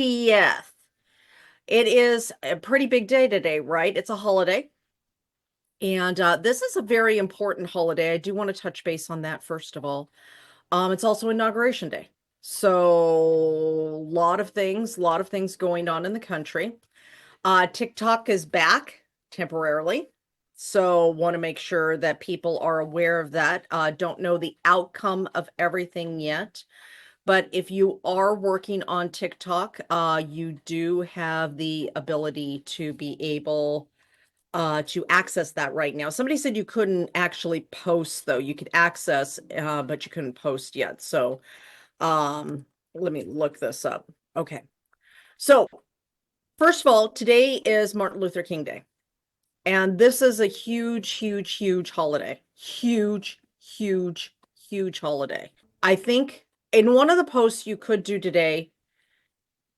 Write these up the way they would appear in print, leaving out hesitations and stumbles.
30th. It is a pretty big day today, right? It's a holiday. And this is a very important holiday. I do want to touch base on that first of all. It's also Inauguration Day. So a lot of things going on in the country. TikTok is back temporarily. So want to make sure that people are aware of that. Don't know the outcome of everything yet. But if you are working on TikTok, you do have the ability to be able to access that right now. Somebody said you couldn't actually post though. You could access, but you couldn't post yet. So let me look this up. Okay. So first of all, today is Martin Luther King Day. And this is a huge, huge, huge holiday. Huge, huge, huge holiday. I think in one of the posts you could do today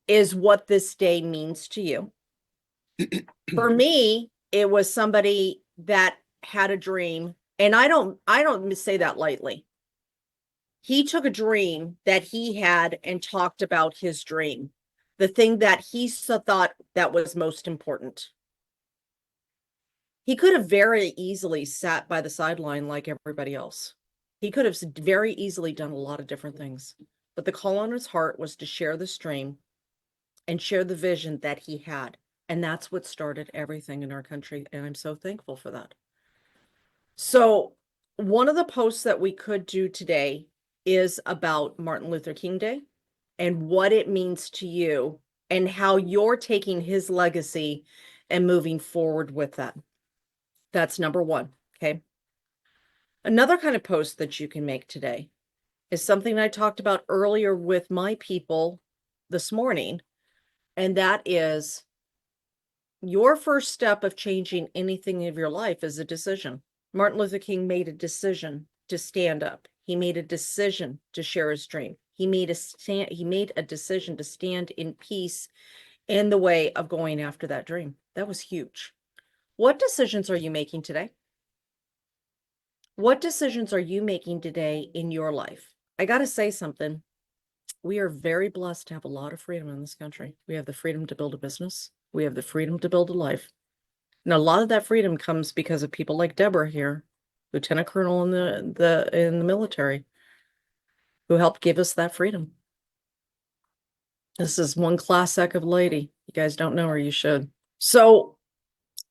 is what this day means to you. For me, it was somebody that had a dream, and I don't say that lightly. He took a dream that he had and talked about his dream, the thing that he thought that was most important. He could have very easily sat by the sideline like everybody else. He could have very easily done a lot of different things, but the call on his heart was to share the dream and share the vision that he had. And that's what started everything in our country. And I'm so thankful for that. So, one of the posts that we could do today is about Martin Luther King Day and what it means to you and how you're taking his legacy and moving forward with that. That's number one. Okay. Another kind of post that you can make today is something I talked about earlier with my people this morning. And that is your first step of changing anything of your life is a decision. Martin Luther King made a decision to stand up. He made a decision to share his dream. He made a decision to stand in peace in the way of going after that dream. That was huge. What decisions are you making today? What decisions are you making today in your life? I got to say something. We are very blessed to have a lot of freedom in this country. We have the freedom to build a business. We have the freedom to build a life. And a lot of that freedom comes because of people like Deborah here, Lieutenant Colonel in the military, who helped give us that freedom. This is one class act of lady. You guys don't know her, you should. So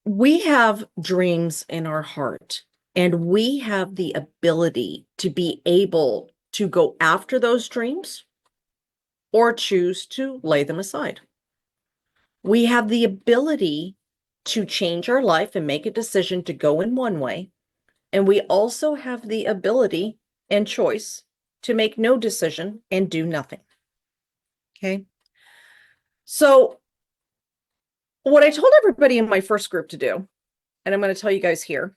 we have dreams in our heart, and we have the ability to be able to go after those dreams or choose to lay them aside. We have the ability to change our life and make a decision to go in one way. And we also have the ability and choice to make no decision and do nothing. Okay. So what I told everybody in my first group to do, and I'm going to tell you guys here.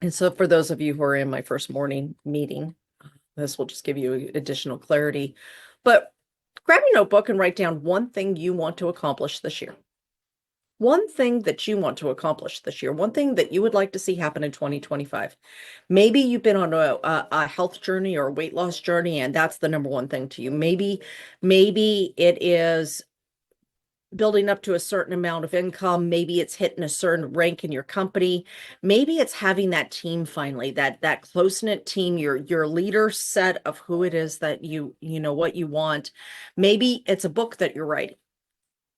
And so for those of you who are in my first morning meeting, this will just give you additional clarity. But grab your notebook and write down one thing you want to accomplish this year. One thing that you want to accomplish this year, one thing that you would like to see happen in 2025. Maybe you've been on a health journey or a weight loss journey, and that's the number one thing to you. Maybe it is building up to a certain amount of income. Maybe it's hitting a certain rank in your company. Maybe it's having that team finally, that close-knit team, your leader set of who it is that you know what you want. Maybe it's a book that you're writing.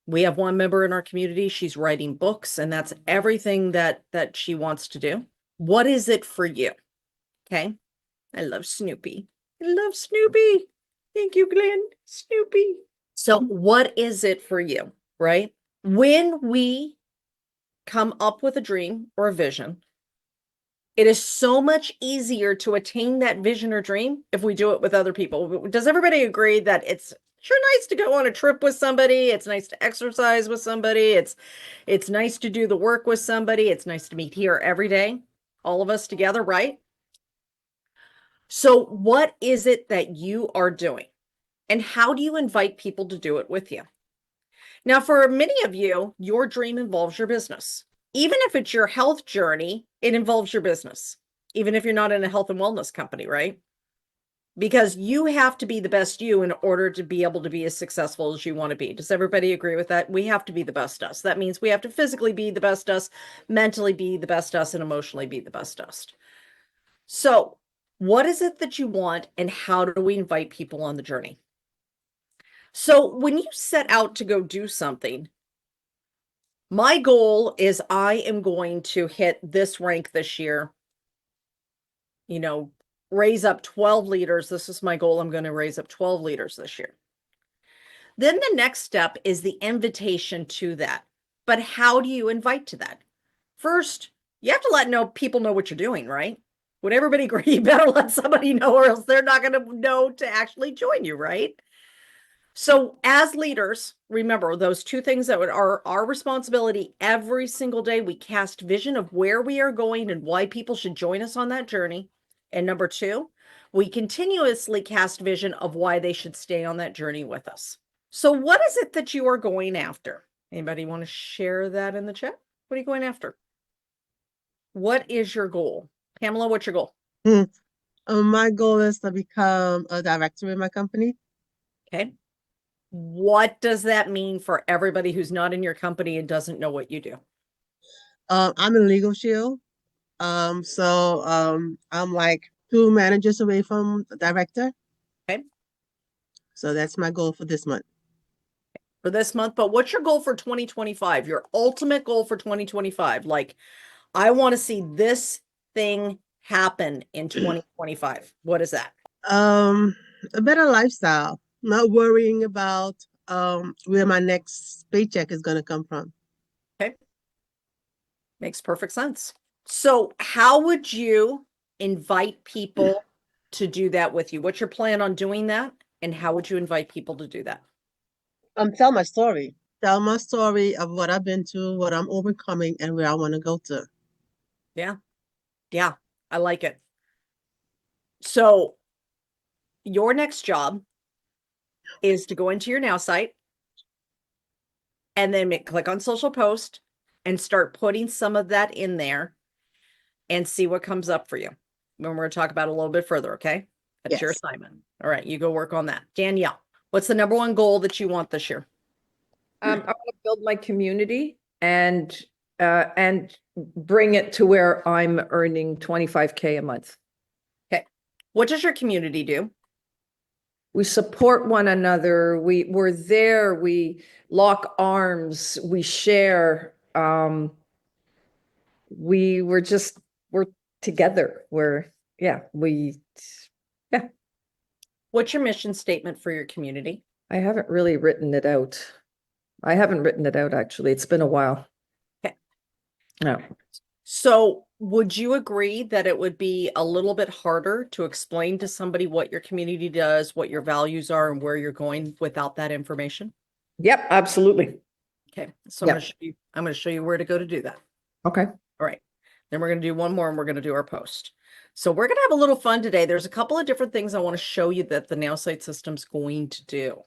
We have one member in our community, she's writing books, and that's everything that she wants to do. What is it for you? Okay. I love Snoopy. I love Snoopy. Thank you, Glenn. Snoopy. So what is it for you, right? When we come up with a dream or a vision, it is so much easier to attain that vision or dream if we do it with other people. Does everybody agree that it's sure nice to go on a trip with somebody? It's nice to exercise with somebody. It's nice to do the work with somebody. It's nice to meet here every day, all of us together, right? So what is it that you are doing? And how do you invite people to do it with you? Now, for many of you, your dream involves your business. Even if it's your health journey, it involves your business. Even if you're not in a health and wellness company, right? because you have to be the best you in order to be able to be as successful as you want to be. Does everybody agree with that? We have to be the best us. That means we have to physically be the best us, mentally be the best us, and emotionally be the best us. So, what is it that you want, and how do we invite people on the journey? So, when you set out to go do something, my goal is I am going to hit this rank this year, raise up 12 leaders. This is my goal. I'm going to raise up 12 leaders this year. Then the next step is the invitation to that. But how do you invite to that? First, you have to let people know what you're doing, right? Would everybody agree? You better let somebody know, or else they're not going to know to actually join you, right? So as leaders, remember those two things that are our responsibility every single day. We cast vision of where we are going and why people should join us on that journey. And number two, we continuously cast vision of why they should stay on that journey with us. So what is it that you are going after? Anybody want to share that in the chat? What are you going after? What is your goal? Pamela, what's your goal? My goal is to become a director in my company. Okay. What does that mean for everybody who's not in your company and doesn't know what you do? I'm in Legal Shield. I'm like 2 managers away from director. Okay. So that's my goal for this month. For this month, but what's your goal for 2025? Your ultimate goal for 2025? Like, I want to see this thing happen in 2025. What is that? A better lifestyle, not worrying about where my next paycheck is going to come from. Okay. Makes perfect sense. So, how would you invite people to do that with you? What's your plan on doing that? And how would you invite people to do that? Tell my story. Tell my story of what I've been to, what I'm overcoming, and where I want to go to. Yeah. Yeah. I like it. So, your next job is to go into your NowSite and then click on social post and start putting some of that in there and see what comes up for you. When we're going to talk about it a little bit further, okay? That's your Yes. assignment. All right, you go work on that. Danielle, what's the number one goal that you want this year? I want to build my community and bring it to where I'm earning 25K a month. Okay. What does your community do? We support one another. We're there. We lock arms. We share. We're together. Yeah. What's your mission statement for your community? I haven't really written it out. I haven't written it out, actually. It's been a while. Okay. No. So would you agree that it would be a little bit harder to explain to somebody what your community does, what your values are, and where you're going without that information? Yep, absolutely. Okay. So Yep. I'm going to show you where to go to do that. Okay. All right. Then we're going to do one more and we're going to do our post. So we're going to have a little fun today. There's a couple of different things I want to show you that the NowSite system's going to do.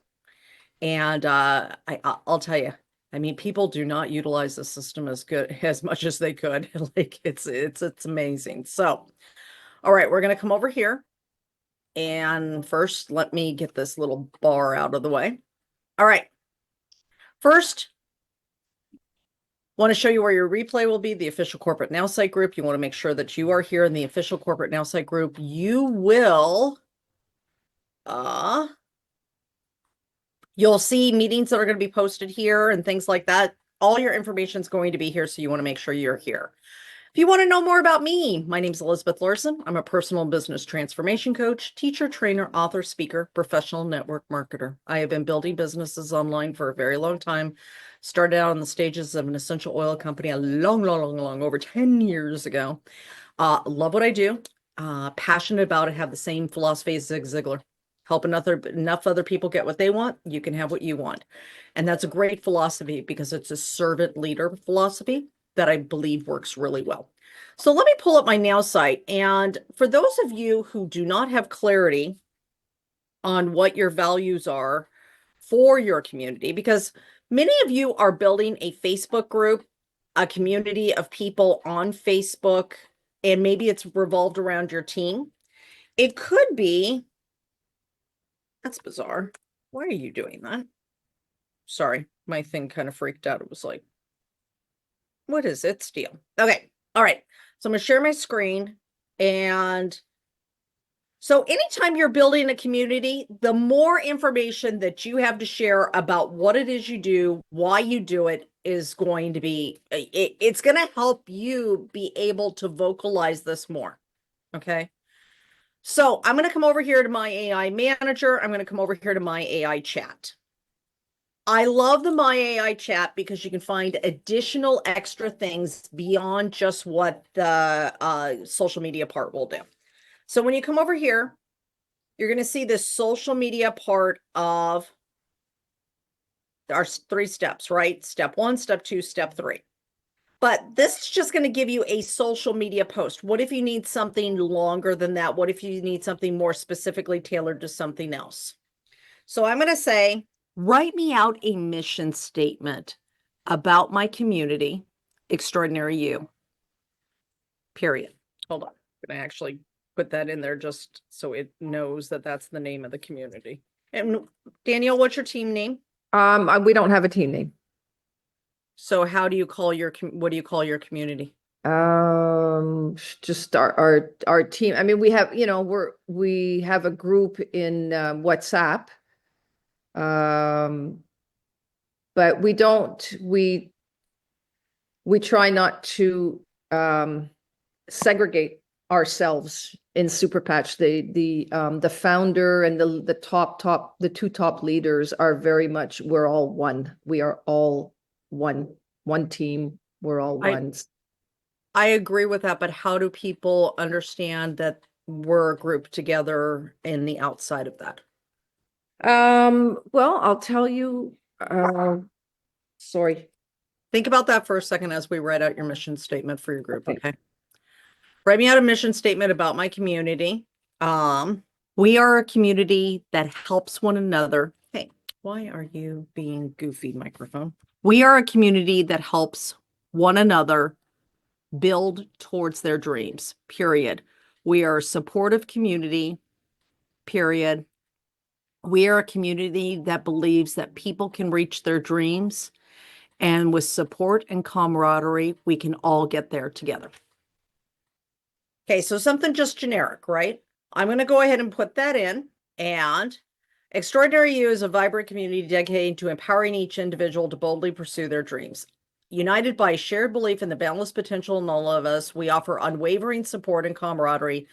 And I'll tell you, I mean, people do not utilize the system as much as they could. Like it's amazing. So, all right, we're going to come over here. And first, let me get this little bar out of the way. All right. First, want to show you where your replay will be, the official corporate NowSite group. You want to make sure that you are here in the official corporate NowSite group. You will, you'll see meetings that are going to be posted here and things like that. All your information is going to be here, so you want to make sure you're here. If you want to know more about me, my name is Elizabeth Larson. I'm a personal and business transformation coach, teacher, trainer, author, speaker, professional network marketer. I have been building businesses online for a very long time. Started out on the stages of an essential oil company a long, over 10 years ago. Love what I do. Passionate about it. Have the same philosophy as Zig Ziglar. Help enough other people get what they want, you can have what you want. And that's a great philosophy because it's a servant leader philosophy that I believe works really well. So let me pull up my NowSite. And for those of you who do not have clarity on what your values are for your community, because many of you are building a Facebook group, a community of people on Facebook, and maybe it's revolved around your team. It could be That's bizarre. Why are you doing that? Sorry, my thing kind of freaked out. It was like, what is its deal? Okay. All right. So I'm going to share my screen. And so anytime you're building a community, the more information that you have to share about what it is you do, why you do it, is going to be, it's going to help you be able to vocalize this more. Okay. So I'm going to come over here to my AI manager. I'm going to come over here to my AI chat. I love the My AI chat because you can find additional extra things beyond just what the social media part will do. So when you come over here, you're going to see this social media part of our 3 steps, right? Step 1, step 2, step 3. But this is just going to give you a social media post. What if you need something longer than that? What if you need something more specifically tailored to something else? So I'm going to say, write me out a mission statement about my community, Extraordinary You, period. Hold on. I'm going to actually put that in there just so it knows that that's the name of the community. And Danielle, what's your team name? We don't have a team name. So how do you call what do you call your community? Just our team. I mean, we have, we have a group in WhatsApp. But we try not to segregate ourselves in Super Patch. The founder and the 2 top leaders are very much, we're all one. We are all one team. We're all one. I agree with that, but how do people understand that we're a group together in the outside of that? Well, I'll tell you, sorry. Think about that for a second as we write out your mission statement for your group, okay? Write me out a mission statement about my community. We are a community that helps one another. Hey, why are you being goofy, microphone? We are a community that helps one another build towards their dreams, period. We are a supportive community, period. We are a community that believes that people can reach their dreams, and with support and camaraderie, we can all get there together. Okay, so something just generic, right? I'm going to go ahead and put that in. And Extraordinary You is a vibrant community dedicated to empowering each individual to boldly pursue their dreams. United by a shared belief in the boundless potential in all of us, we offer unwavering support and camaraderie,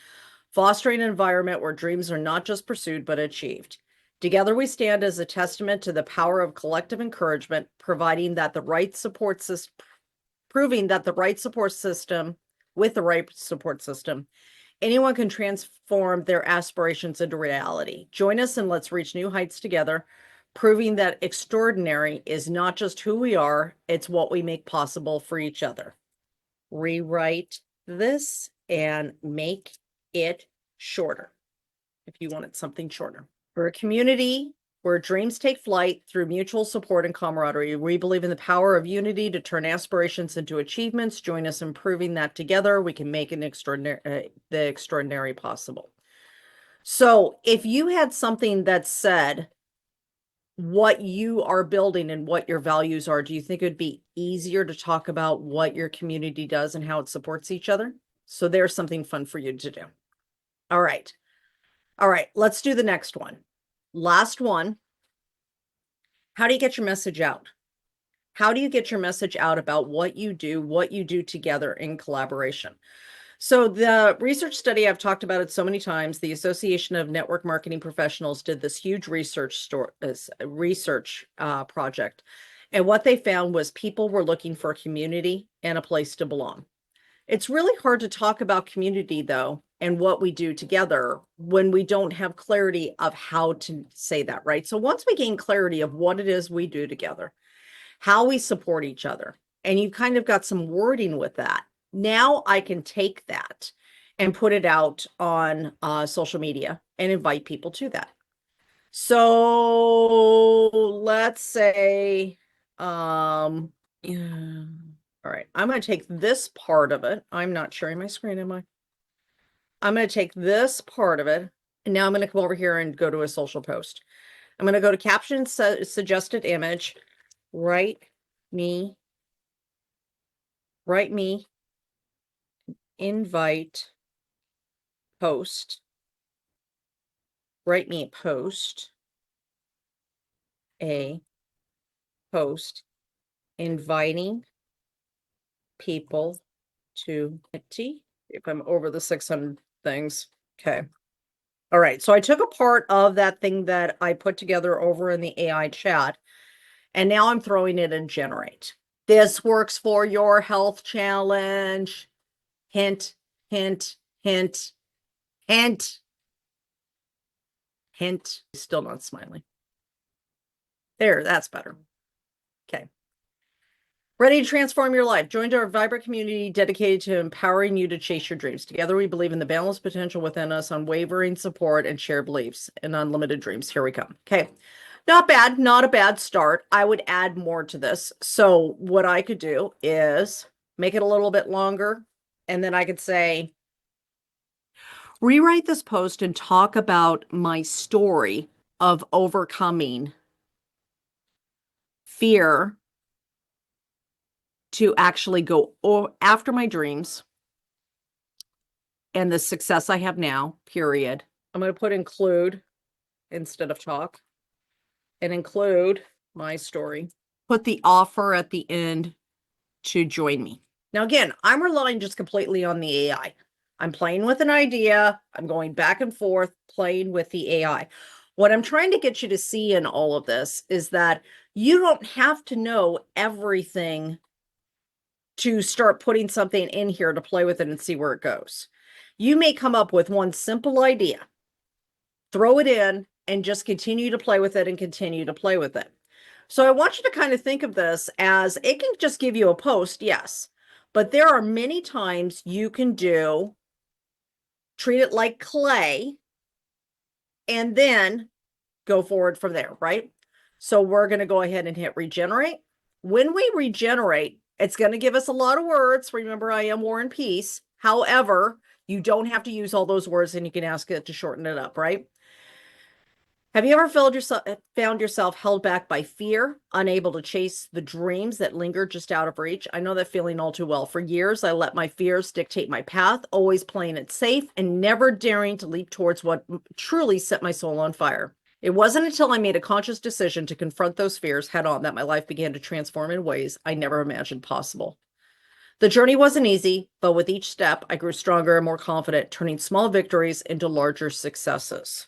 fostering an environment where dreams are not just pursued, but achieved. Together, we stand as a testament to the power of collective encouragement, proving that the right support system, with the right support system, anyone can transform their aspirations into reality. Join us and let's reach new heights together, proving that extraordinary is not just who we are, it's what we make possible for each other. Rewrite this and make it shorter if you wanted something shorter. For a community where dreams take flight through mutual support and camaraderie, we believe in the power of unity to turn aspirations into achievements. Join us in proving that together we can make the extraordinary possible. So if you had something that said what you are building and what your values are, do you think it would be easier to talk about what your community does and how it supports each other? So there's something fun for you to do. All right. All right, let's do the next one. Last one. How do you get your message out? How do you get your message out about what you do together in collaboration? So the research study, I've talked about it so many times, the Association of Network Marketing Professionals did this huge research project. And what they found was people were looking for a community and a place to belong. It's really hard to talk about community, though, and what we do together when we don't have clarity of how to say that, right? So once we gain clarity of what it is we do together, how we support each other, and you kind of got some wording with that, now I can take that and put it out on social media and invite people to that. So let's say, yeah. All right, I'm going to take this part of it. I'm not sharing my screen, am I? I'm going to take this part of it And now I'm going to come over here and go to a social post. I'm going to go to caption, suggested image, write me, invite, post, write me a post inviting people to tea. If I'm over the 600 things. Okay. All right. So I took a part of that thing that I put together over in the AI chat, and now I'm throwing it in generate. This works for your health challenge. Hint, hint, hint, hint, hint. Still not smiling. There, that's better. Okay. Ready to transform your life? Join our vibrant community dedicated to empowering you to chase your dreams. Together, we believe in the boundless potential within us, unwavering support, and shared beliefs and unlimited dreams. Here we come. Okay. Not bad. Not a bad start. I would add more to this. So what I could do is make it a little bit longer. And then I could say, rewrite this post and talk about my story of overcoming fear to actually go after my dreams and the success I have now, period. I'm going to put include instead of talk, and include my story. Put the offer at the end to join me. Now, again, I'm relying just completely on the AI. I'm playing with an idea. I'm going back and forth, playing with the AI. What I'm trying to get you to see in all of this is that you don't have to know everything to start putting something in here to play with it and see where it goes. You may come up with one simple idea, throw it in, and just continue to play with it and continue to play with it. So I want you to kind of think of this as it can just give you a post, yes, but there are many times you can treat it like clay and then go forward from there, right? So we're going to go ahead and hit regenerate. When we regenerate, it's going to give us a lot of words. Remember, I am War and Peace. However, you don't have to use all those words, and you can ask it to shorten it up, right? Have you ever found yourself held back by fear, unable to chase the dreams that linger just out of reach? I know that feeling all too well. For years, I let my fears dictate my path, always playing it safe and never daring to leap towards what truly set my soul on fire. It wasn't until I made a conscious decision to confront those fears head on that my life began to transform in ways I never imagined possible. The journey wasn't easy, but with each step, I grew stronger and more confident, turning small victories into larger successes.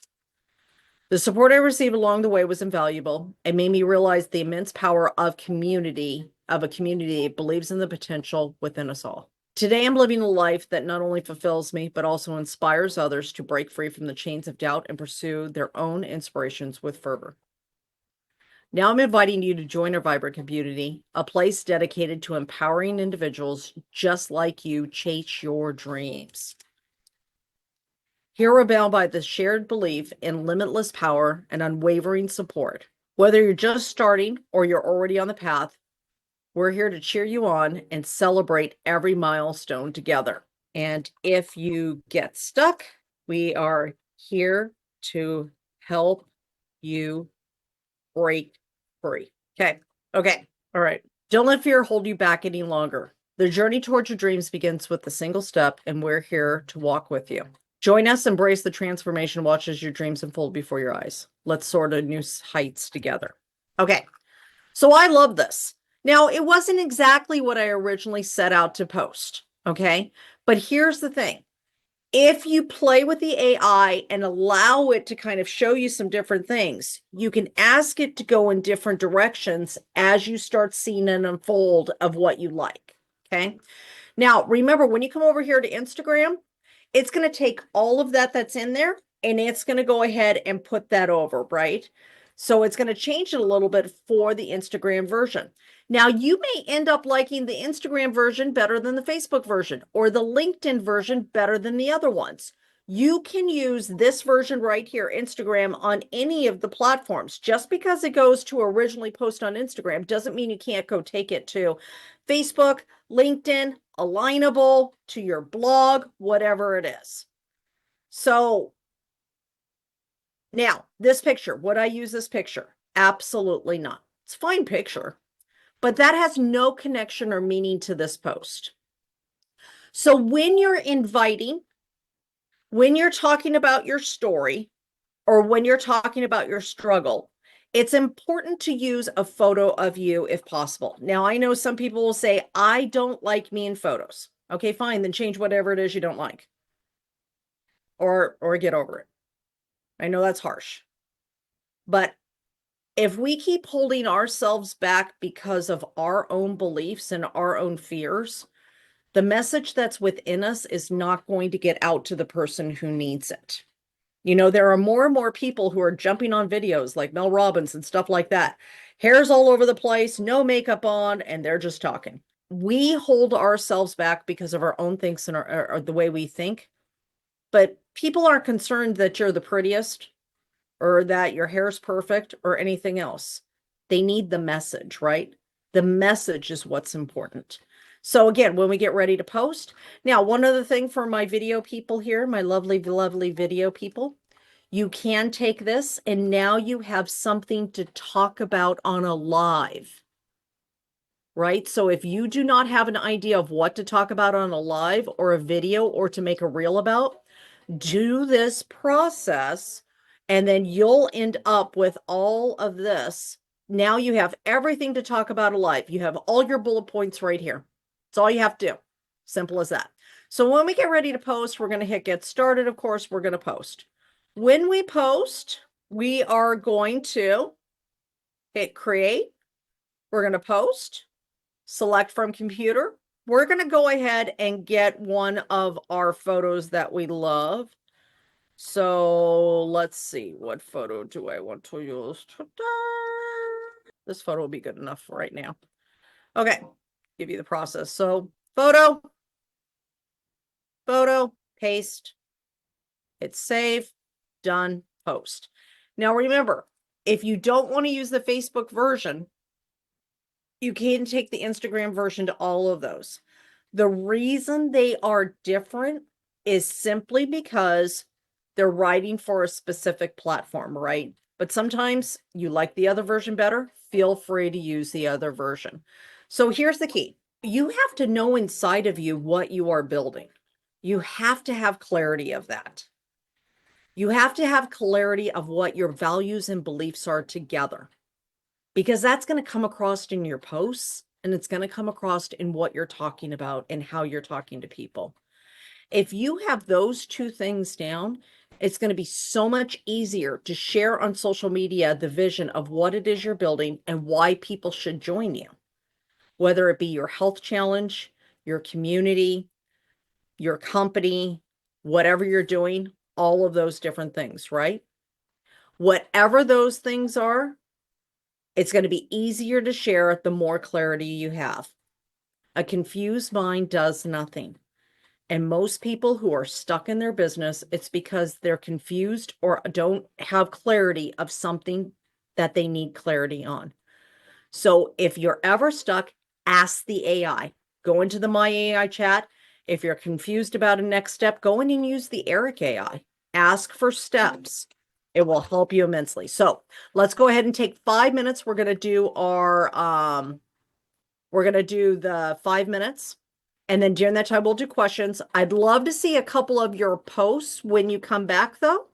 The support I received along the way was invaluable. It made me realize the immense power of a community that believes in the potential within us all. Today, I'm living a life that not only fulfills me, but also inspires others to break free from the chains of doubt and pursue their own inspirations with fervor. Now I'm inviting you to join our vibrant community, a place dedicated to empowering individuals just like you chase your dreams. Here we're bound by the shared belief in limitless power and unwavering support. Whether you're just starting or you're already on the path, we're here to cheer you on and celebrate every milestone together. And if you get stuck, we are here to help you break free. Okay. Okay. All right. Don't let fear hold you back any longer. The journey towards your dreams begins with a single step, and we're here to walk with you. Join us, embrace the transformation, watch as your dreams unfold before your eyes. Let's soar to new heights together. Okay, so I love this. Now, it wasn't exactly what I originally set out to post, okay? But here's the thing. If you play with the AI and allow it to kind of show you some different things, you can ask it to go in different directions as you start seeing an unfold of what you like, okay? Now, remember, when you come over here to Instagram, it's going to take all of that's in there and it's going to go ahead and put that over, right? So it's going to change it a little bit for the Instagram version. Now, you may end up liking the Instagram version better than the Facebook version or the LinkedIn version better than the other ones. You can use this version right here, Instagram, on any of the platforms. Just because it goes to originally post on Instagram doesn't mean you can't go take it to Facebook, LinkedIn, Alignable, to your blog, whatever it is. So Now, this picture, would I use this picture? Absolutely not. It's a fine picture, but that has no connection or meaning to this post. So when you're inviting, when you're talking about your story, or when you're talking about your struggle, it's important to use a photo of you if possible. Now, I know some people will say, I don't like me in photos. Okay, fine, then change whatever it is you don't like. Or get over it. I know that's harsh. But if we keep holding ourselves back because of our own beliefs and our own fears, the message that's within us is not going to get out to the person who needs it. You know, there are more and more people who are jumping on videos like Mel Robbins and stuff like that. Hair's all over the place, no makeup on, and they're just talking. We hold ourselves back because of our own things and or the way we think. But people aren't concerned that you're the prettiest or that your hair's perfect or anything else. They need the message, right? The message is what's important. So again, when we get ready to post, now, one other thing for my video people here, my lovely, lovely video people, you can take this and now you have something to talk about on a live, right? So if you do not have an idea of what to talk about on a live or a video or to make a reel about, do this process and then you'll end up with all of this. Now you have everything to talk about alive. You have all your bullet points right here. It's all you have to do. Simple as that. So when we get ready to post, we're going to hit get started. Of course, we're going to post. When we post, we are going to hit create. We're going to post, select from computer. We're going to go ahead and get one of our photos that we love. So let's see, what photo do I want to use? This photo will be good enough for right now. Okay, give you the process. So photo, paste, hit save, done, post. Now remember, if you don't want to use the Facebook version, you can take the Instagram version to all of those. The reason they are different is simply because they're writing for a specific platform, right? But sometimes you like the other version better, feel free to use the other version. So here's the key. You have to know inside of you what you are building. You have to have clarity of that. You have to have clarity of what your values and beliefs are together, because that's going to come across in your posts and it's going to come across in what you're talking about and how you're talking to people. If you have those two things down, it's going to be so much easier to share on social media the vision of what it is you're building and why people should join you, whether it be your health challenge, your community, your company, whatever you're doing, all of those different things, right? Whatever those things are, it's going to be easier to share the more clarity you have. A confused mind does nothing. And most people who are stuck in their business, it's because they're confused or don't have clarity of something that they need clarity on. So if you're ever stuck, ask the AI. Go into the My AI chat. If you're confused about a next step, go in and use the Eric AI. Ask for steps. It will help you immensely. So let's go ahead and take 5 minutes. We're going to do the 5 minutes. And then during that time, we'll do questions. I'd love to see a couple of your posts when you come back, though.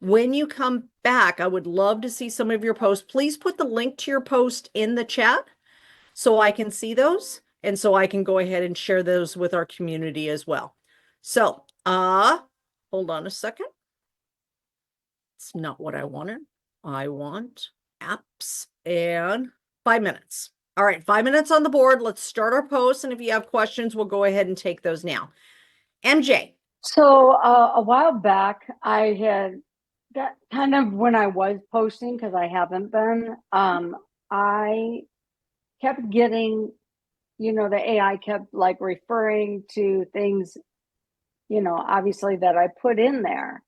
When you come back, I would love to see some of your posts. Please put the link to your post in the chat so I can see those and so I can go ahead and share those with our community as well. So, hold on a second. It's not what I wanted. I want apps and 5 minutes. All right, 5 minutes on the board. Let's start our post. And if you have questions, we'll go ahead and take those now. MJ. So a while back, I had got kind of when I was posting, because I haven't been, I kept getting, the AI kept like referring to things, obviously that I put in there.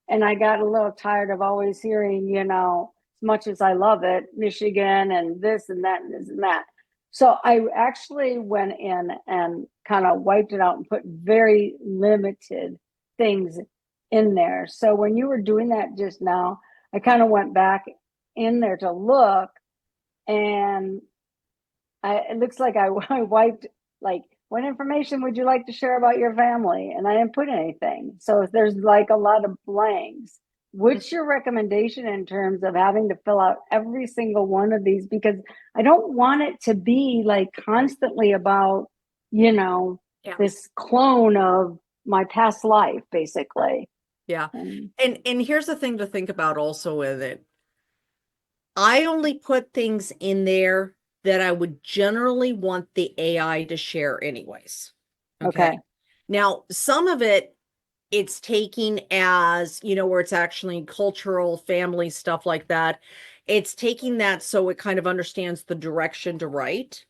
And I got a little tired of always hearing, as much as I love it, Michigan and this and that and this and that. So I actually went in and kind of wiped it out and put very limited things in there. So when you were doing that just now, I kind of went back in there to look, and it looks like I wiped, like, what information would you like to share about your family? And I didn't put anything. So there's like a lot of blanks. What's your recommendation in terms of having to fill out every single one of these? Because I don't want it to be like constantly about, Yeah. this clone of my past life, basically. Yeah. And And here's the thing to think about also with it. I only put things in there that I would generally want the AI to share anyways. okay. Now, some of it, it's taking as, where it's actually cultural, family stuff like that. It's taking that so it kind of understands the direction to write.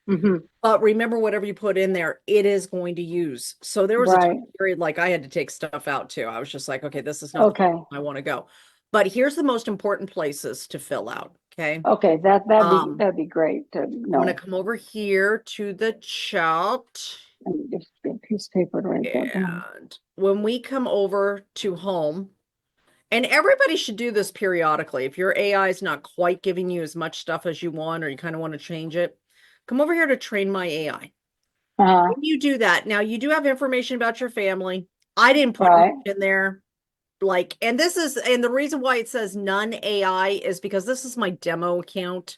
Hmm. But remember, whatever you put in there, it is going to use. So there was a Right. time period like I had to take stuff out too. I was just like, okay, this is not the Okay. place I want to go. But here's the most important places to fill out. Okay. Okay. Um, That'd be great to I'm going to know. come over here to the chat. Let me just get a piece of paper to write that down. And when we come over to home, and everybody should do this periodically. If your AI is not quite giving you as much stuff as you want, or you kind of want to change it, come over here to train my AI. Uh-huh. When you do that, now you do have information about your family. I didn't put Right. much in there. And the reason why it says none AI is because this is my demo account.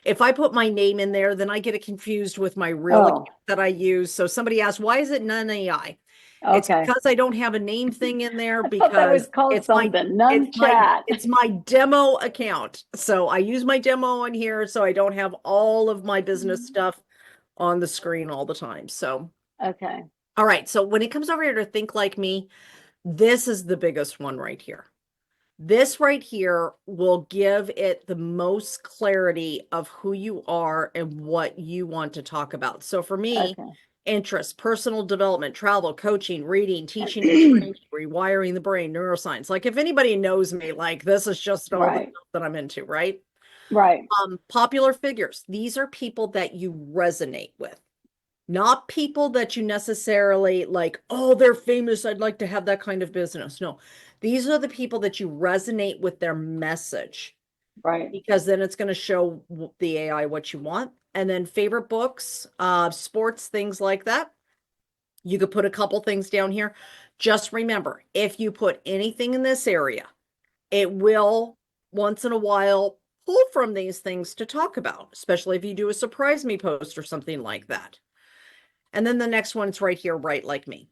If I put my name in there, then I get it confused with my real account that I use. So somebody asked, why is it none AI? It's Okay. because I don't have a name thing in there I thought that was because called something. None chat. it's my demo account. So I use my demo on here so I don't have all of my business stuff on the screen all the time. So, Okay. all right. So when it comes over here to think like me, this is the biggest one right here. This right here will give it the most clarity of who you are and what you want to talk about. So for me, Okay. interests, personal development, travel, coaching, reading, teaching and training, rewiring the brain, neuroscience. Like if anybody knows me, like this is just all the Right. stuff that I'm into, right? Right. Popular figures. These are people that you resonate with. Not people that you necessarily like, oh, they're famous. I'd like to have that kind of business. No, these are the people that you resonate with their message Right. because then it's going to show the AI what you want. And then favorite books, sports, things like that. You could put a couple things down here. Just remember, if you put anything in this area, it will once in a while pull from these things to talk about, especially if you do a surprise me post or something like that. And then the next one's right here, right like me.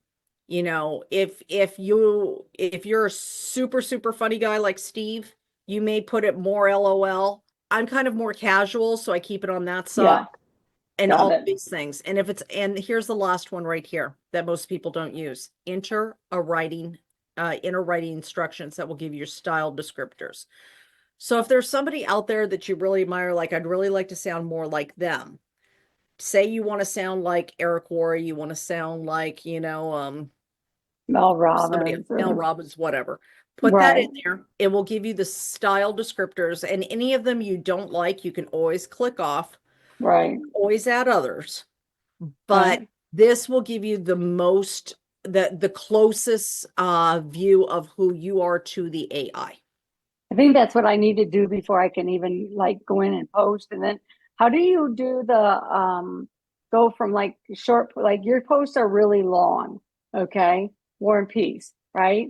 If you're a super, super funny guy like Steve, you may put it more LOL. I'm kind of more casual, so I keep it on that side Yeah. and Got all it. these things. And here's the last one right here that most people don't use. Inner writing instructions that will give you style descriptors. So if there's somebody out there that you really admire, like I'd really like to sound more like them. Say you want to sound like Eric Cory, you want to sound like, Mel somebody else, Robbins. Mel Robbins, whatever. Put that in Right. there. It will give you the style descriptors, and any of them you don't like, you can always click off. Right. Always add others. But Right. this will give you the closest view of who you are to the AI. I think that's what I need to do before I can even like go in and post. And then how do you do the go from like short, like your posts are really long, okay? War and Peace, right?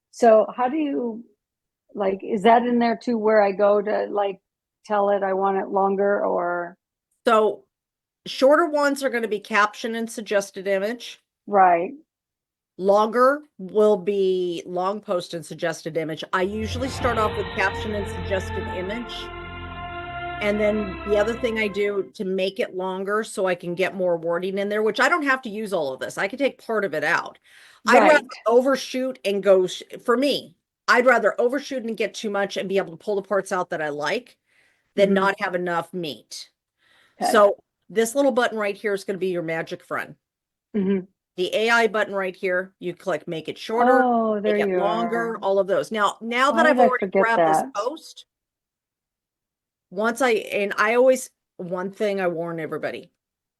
So how do you like, is that in there too where I go to like tell it I want it longer or So shorter ones are going to be caption and suggested image. right? Longer will be long post and suggested image. I usually start off with caption and suggested image. And then the other thing I do to make it longer so I can get more wording in there, which I don't have to use all of this. I can take part of it out. I'd rather Right. overshoot and go, for me, I'd rather overshoot and get too much and be able to pull the parts out that I like than not have enough meat. Okay. So this little button right here is going to be your magic friend. Mhm. The AI button right here, you click make it shorter, Oh, there make it you longer, are. all of those. Now that Why I've did I already forget grabbed this that? post, one thing I warn everybody,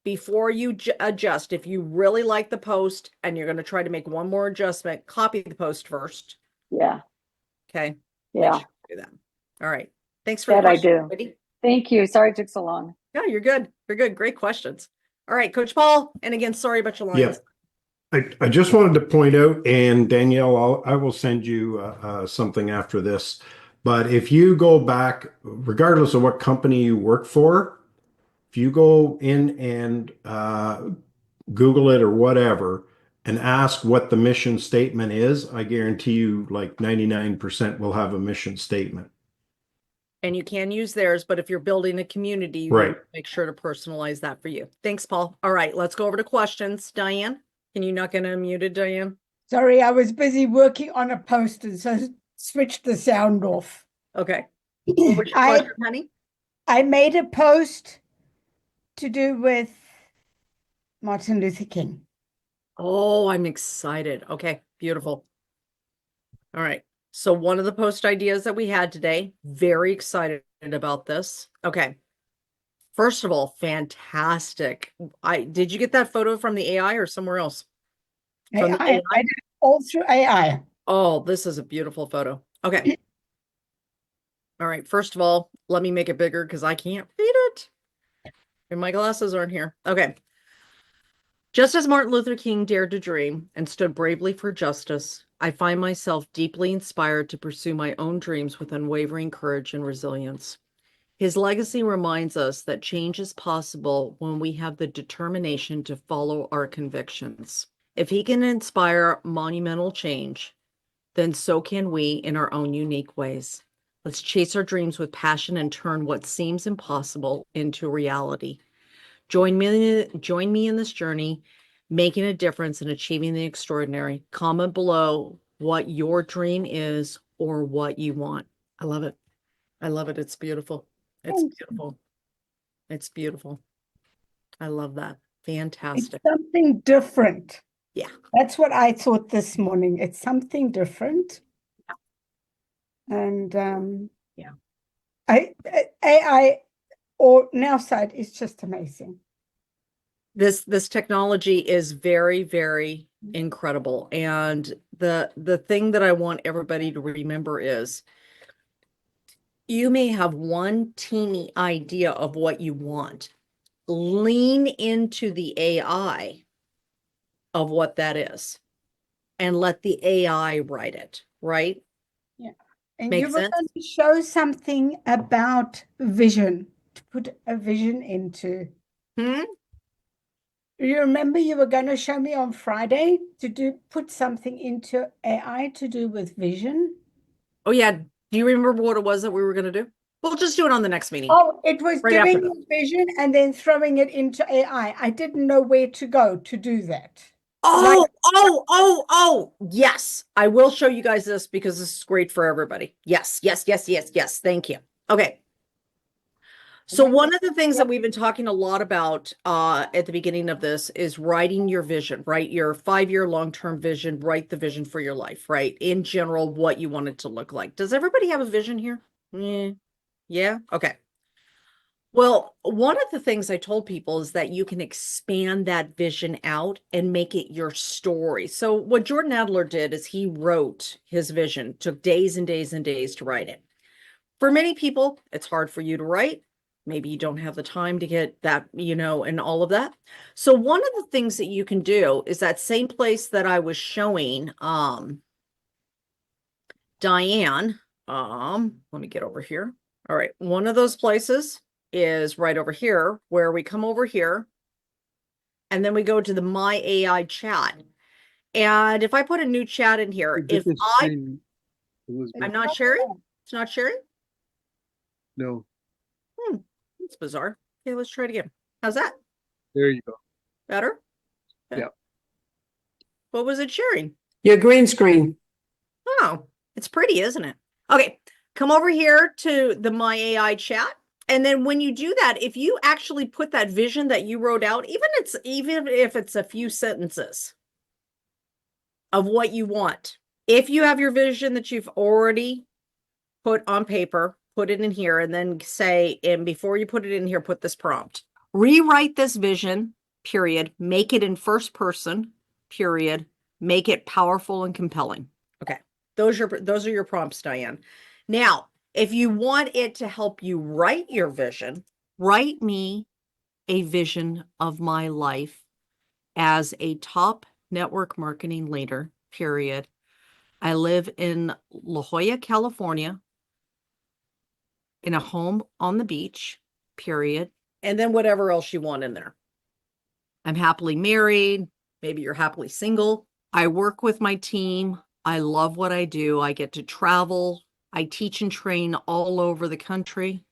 before you adjust, if you really like the post and you're going to try to make one more adjustment, copy the post first. Yeah. Okay. Make Yeah. sure you do that. All right. Thanks for the That I question, do. Whitney. Thank you. Sorry it took so long. No, you're good. You're good. Great questions. All right, Coach Paul. And again, sorry about your Yeah. lines. I just wanted to point out, and Danielle, I will send you something after this. But if you go back, regardless of what company you work for, if you go in and Google it or whatever, and ask what the mission statement is, I guarantee you like 99% will have a mission statement. And you can use theirs, but if you're building a community, you Right. want to make sure to personalize that for you. Thanks, Paul. All right, let's go over to questions. Diane, can you not get unmuted, Diane? Sorry, I was busy working on a post and so switched the sound off. Okay. What was your I question, honey? I made a post to do with Martin Luther King. Oh, I'm excited. Okay, beautiful. All right. So one of the post ideas that we had today, very excited about this. Okay. First of all, fantastic. Did you get that photo from the AI or somewhere else? From the AI, I did it all through AI. Oh, this is a beautiful photo. Okay. All right. First of all, let me make it bigger because I can't read it. And my glasses aren't here. Okay. Just as Martin Luther King dared to dream and stood bravely for justice, I find myself deeply inspired to pursue my own dreams with unwavering courage and resilience. His legacy reminds us that change is possible when we have the determination to follow our convictions. If he can inspire monumental change, then so can we in our own unique ways. Let's chase our dreams with passion and turn what seems impossible into reality. Join me in this journey, making a difference and achieving the extraordinary. Comment below what your dream is or what you want. I love it. I love it. It's beautiful. It's Thank you. beautiful. It's beautiful. I love that. It's Fantastic. something different. Yeah. That's what I thought this morning. It's something different. And Yeah. AI or NowSite is just amazing. This technology is very, very incredible. And the thing that I want everybody to remember is you may have one teeny idea of what you want. Lean into the AI of what that is and let the AI write it, right? And Makes you were sense? going to show something about vision, to put a vision into. Hmm? You remember you were going to show me on Friday to put something into AI to do with vision? Oh yeah. Do you remember what it was that we were going to do? We'll just do it on the next meeting. Oh, it was Right after doing the vision and then throwing it into AI. I didn't know where to go to do that. Oh, yes. I will show you guys this because this is great for everybody. Yes. Thank you. Okay. So one of the things that we've been talking a lot about at the beginning of this is writing your vision, right? Your 5-year long-term vision, write the vision for your life, right? In general, what you want it to look like. Does everybody have a vision here? Yeah. Okay. Well, one of the things I told people is that you can expand that vision out and make it your story. So what Jordan Adler did is he wrote his vision, took days and days and days to write it. For many people, it's hard for you to write. Maybe you don't have the time to get that, and all of that. So one of the things that you can do is that same place that I was showing Diane, let me get over here. All right, one of those places is right over here where we come over here and then we go to the My AI chat. And if I put a new chat in here, if I'm not sharing, it's not sharing. No, That's bizarre. Okay, let's try it again. How's that? there you go. Better? Yeah. What was it sharing? Your green screen. Oh, it's pretty, isn't it? Okay, come over here to the My AI chat. And then when you do that, if you actually put that vision that you wrote out, even if it's a few sentences of what you want, if you have your vision that you've already put on paper, put it in here and then say, and before you put it in here, put this prompt. Rewrite this vision, period. Make it in first person, period. Make it powerful and compelling. Okay. those are your prompts, Diane. Now, if you want it to help you write your vision, write me a vision of my life as a top network marketing leader, period. I live in La Jolla, California, in a home on the beach, period. And then whatever else you want in there. I'm happily married. Maybe you're happily single. I work with my team. I love what I do. I get to travel. I teach and train all over the country,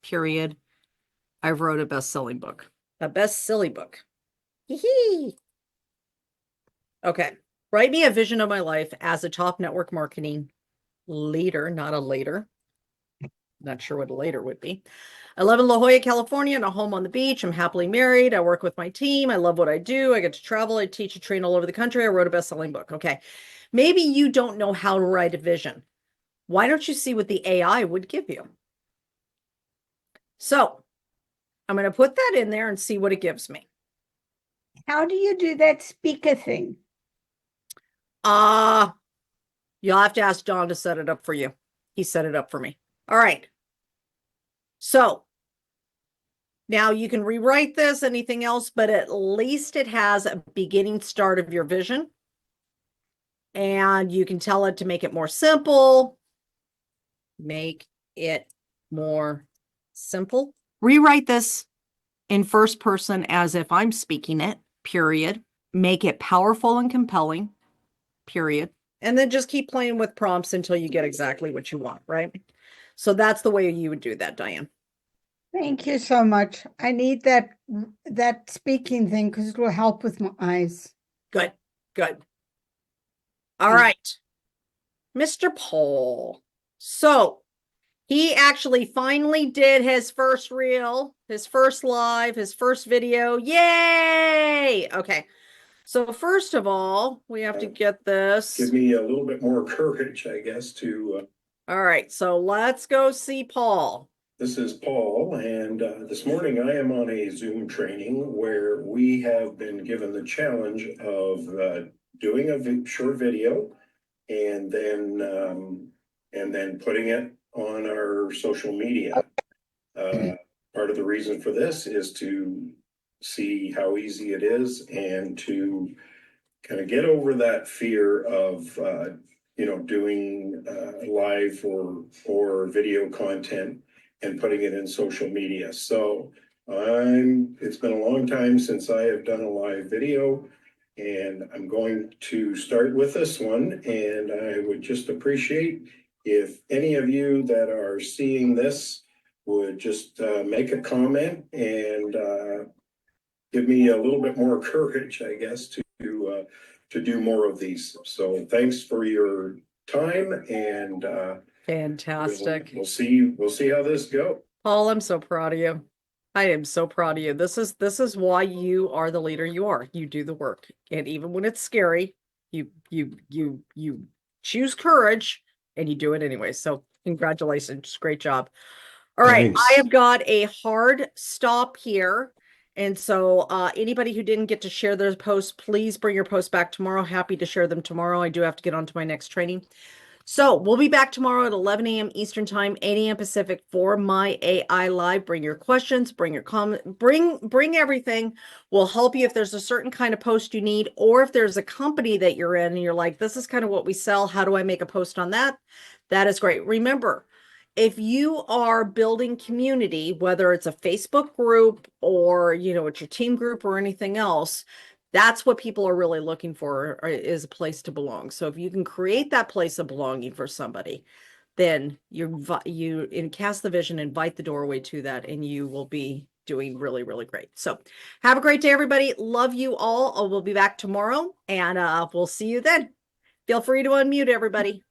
period. I wrote a best-selling book. A best-silly book. Hee. Okay. Write me a vision of my life as a top network marketing leader, not a later. Not sure what a later would be. I live in La Jolla, California, in a home on the beach. I'm happily married. I work with my team. I love what I do. I get to travel. I teach and train all over the country. I wrote a best-selling book. Okay. Maybe you don't know how to write a vision. Why don't you see what the AI would give you? So I'm going to put that in there and see what it gives me. How do you do that speaker thing? You'll have to ask John to set it up for you. He set it up for me. All right. So now you can rewrite this, anything else, but at least it has a beginning start of your vision. And you can tell it to make it more simple. Make it more simple. Rewrite this in first person as if I'm speaking it, period. Make it powerful and compelling, period. And then just keep playing with prompts until you get exactly what you want, right? So that's the way you would do that, Diane. Thank you so much. I need that speaking thing because it will help with my eyes. Good, good. All right. Mr. Paul. So he actually finally did his first reel, his first live, his first video. Yay! Okay. So first of all, we have to get this. Give me a little bit more courage, I guess, to. All right. So let's go see Paul. This is Paul, and this morning I am on a Zoom training where we have been given the challenge of doing a short video and then putting it on our social media. Part of the reason for this is to see how easy it is and to kind of get over that fear of doing live or video content and putting it in social media. So it's been a long time since I have done a live video, and I'm going to start with this one. And I would just appreciate if any of you that are seeing this would just make a comment and give me a little bit more courage, I guess, to do more of these. So thanks for your time, and fantastic. We'll see how this goes. Paul, I'm so proud of you. I am so proud of you. This is why you are the leader you are. You do the work. And even when it's scary, you choose courage and you do it anyway. So congratulations. Great job. All right. Thanks. I have got a hard stop here. And so anybody who didn't get to share their posts, please bring your posts back tomorrow. Happy to share them tomorrow. I do have to get on to my next training. So we'll be back tomorrow at 11 a.m. Eastern time, 8 a.m. Pacific for my AI Live. Bring your questions, bring your comments, bring everything. We'll help you if there's a certain kind of post you need, or if there's a company that you're in and you're like, this is kind of what we sell. How do I make a post on that? That is great. Remember, if you are building community, whether it's a Facebook group or, it's your team group or anything else, that's what people are really looking for, is a place to belong. So if you can create that place of belonging for somebody, then you cast the vision, invite the doorway to that, and you will be doing really, really great. So have a great day, everybody. Love you all. We'll be back tomorrow, and we'll see you then. Feel free to unmute, everybody.